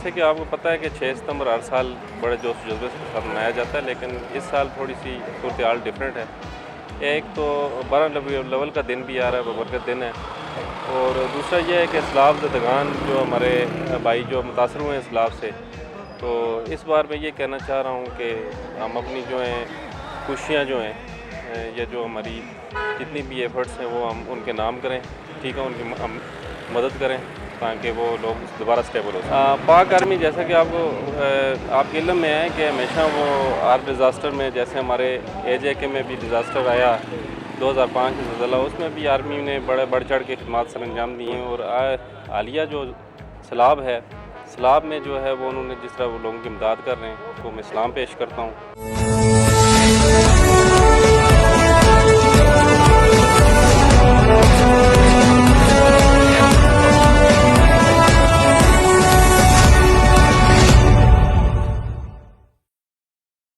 जैसे कि आपको पता है कि 6 सितंबर हर साल बड़े जोश जज्बे के साथ मनाया जाता है, लेकिन इस साल थोड़ी सी सूरत हाल डिफरेंट है। एक तो 12 रबीउल अव्वल का दिन भी आ रहा है, बबरकत दिन है, और दूसरा ये है कि सैलाब ज़दगान जो हमारे भाई जो मुतासर हुए हैं सैलाब से, तो इस बार मैं ये कहना चाह रहा हूँ कि हम अपनी जो हैं खुशियाँ जो हैं या जो हमारी जितनी भी एफ़र्ट्स हैं वो हम उनके नाम करें, ठीक है, उनकी हम मदद करें ताकि वो लोग दोबारा स्टेबल हो सकें। पाक आर्मी जैसा कि आपके इल्म में है कि हमेशा वो हर डिज़ास्टर में, जैसे हमारे AJK में भी डिज़ास्टर आया 2005 में ज़लज़ला, उसमें भी आर्मी ने बड़े बढ़ चढ़ के खिदमत सर अंजाम दी हैं। और हालिया जो सैलाब है, सैलाब में जो है वो उन्होंने जिस तरह वो लोगों की इमदाद कर रहे हैं, उसको मैं सलाम पेश करता हूँ।